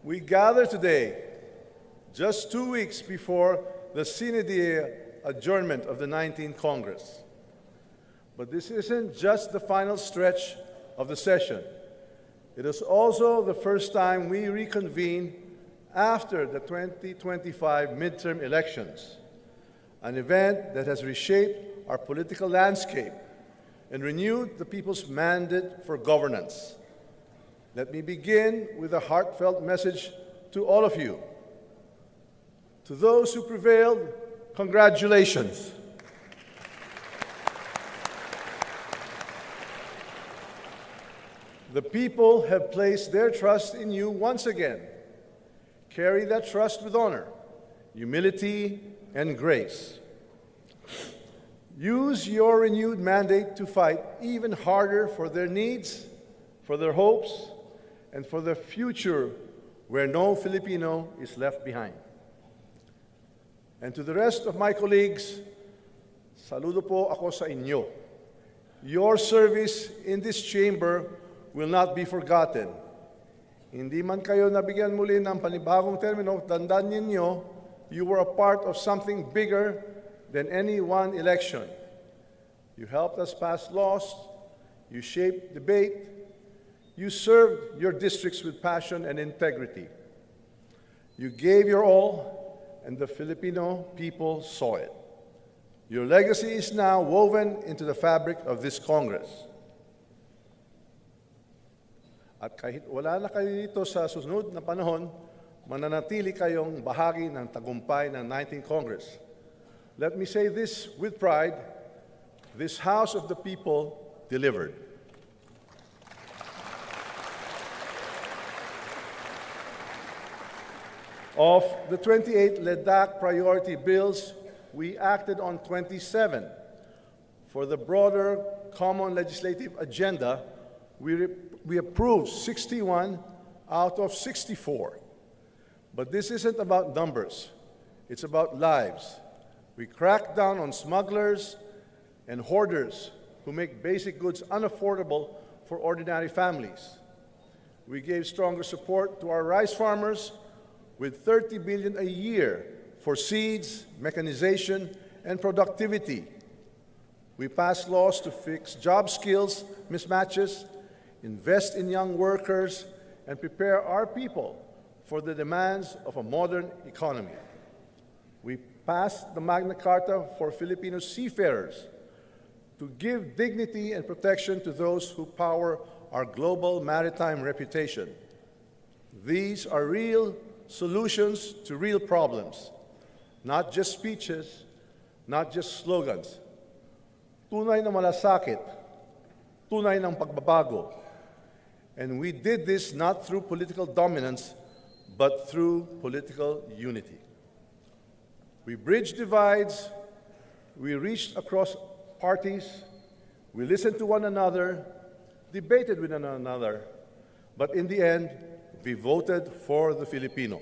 We gather today, just 2 weeks before the sine die adjournment of the 19th Congress. But this isn't just the final stretch of the session. It is also the first time we reconvene after the 2025 midterm elections, an event that has reshaped our political landscape and renewed the people's mandate for governance. Let me begin with a heartfelt message to all of you. To those who prevailed, congratulations. The people have placed their trust in you once again. Carry that trust with honor, humility, and grace. Use your renewed mandate to fight even harder for their needs, for their hopes, and for the future where no Filipino is left behind. And to the rest of my colleagues, saludo po ako sa inyo. Your service in this chamber will not be forgotten. Hindi man kayo nabigyan muli ng panibagong termino, tandaan ninyo, you were a part of something bigger than any one election. You helped us pass laws, you shaped debate, you served your districts with passion and integrity. You gave your all, and the Filipino people saw it. Your legacy is now woven into the fabric of this Congress. At kahit wala na kayo dito sa susunod na panahon, mananatili kayong bahagi ng tagumpay ng 19th Congress. Let me say this with pride, this House of the People delivered. Of the 28 LEDAC priority bills, we acted on 27. For the broader common legislative agenda, we approved 61 out of 64. But this isn't about numbers. It's about lives. We cracked down on smugglers and hoarders who make basic goods unaffordable for ordinary families. We gave stronger support to our rice farmers with 30 billion a year for seeds, mechanization, and productivity. We passed laws to fix job skills mismatches, invest in young workers, and prepare our people for the demands of a modern economy. We passed the Magna Carta for Filipino seafarers to give dignity and protection to those who power our global maritime reputation. These are real solutions to real problems, not just speeches, not just slogans. Tunay na malasakit, tunay ng pagbabago. And we did this not through political dominance, but through political unity. We bridged divides, we reached across parties, we listened to one another, debated with one another, but in the end, we voted for the Filipino.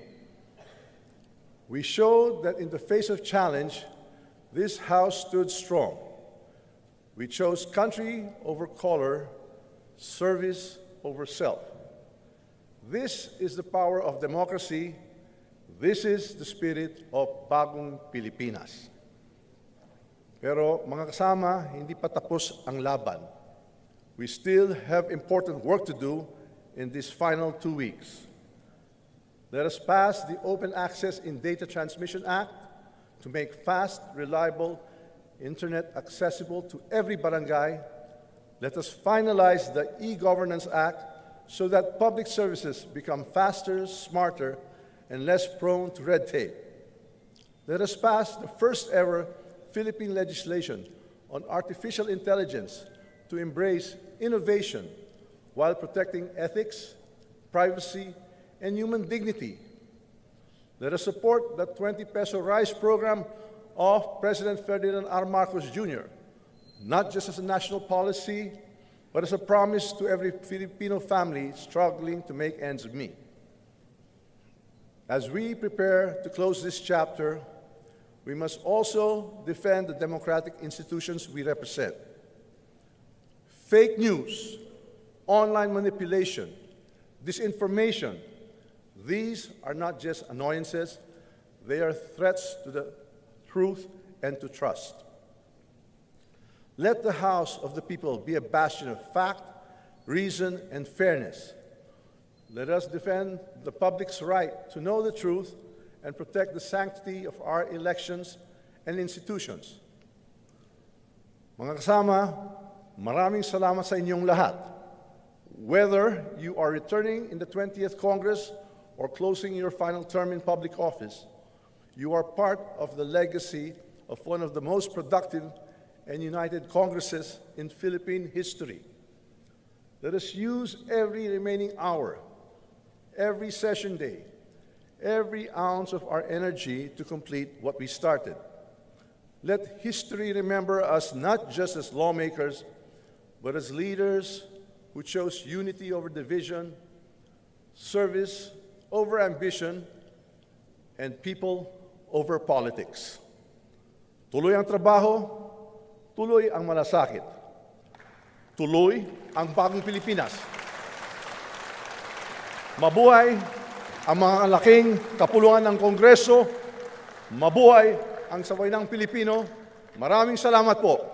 We showed that in the face of challenge, this House stood strong. We chose country over color, service over self. This is the power of democracy. This is the spirit of Bagong Pilipinas. Pero mga kasama, hindi pa tapos ang laban. We still have important work to do in these final 2 weeks. Let us pass the Open Access in Data Transmission Act to make fast, reliable internet accessible to every barangay. Let us finalize the E-Governance Act so that public services become faster, smarter, and less prone to red tape. Let us pass the first ever Philippine legislation on artificial intelligence to embrace innovation while protecting ethics, privacy, and human dignity. Let us support the 20 peso rice program of President Ferdinand R. Marcos Jr., not just as a national policy, but as a promise to every Filipino family struggling to make ends meet. As we prepare to close this chapter, we must also defend the democratic institutions we represent. Fake news, online manipulation, disinformation, These are not just annoyances, they are threats to the truth and to trust. Let the House of the People be a bastion of fact, reason, and fairness. Let us defend the public's right to know the truth and protect the sanctity of our elections and institutions. Mga kasama, maraming salamat sa inyong lahat. Whether you are returning in the 20th Congress or closing your final term in public office, you are part of the legacy of one of the most productive and united Congresses in Philippine history. Let us use every remaining hour, every session day, every ounce of our energy to complete what we started. Let history remember us not just as lawmakers, but as leaders who chose unity over division, service over ambition, and people over politics. Tuloy ang trabaho, tuloy ang malasakit. Tuloy ang bagong Pilipinas. Mabuhay ang mga laking kapulungan ng Kongreso. Mabuhay ang sawaynang Pilipino. Maraming salamat po.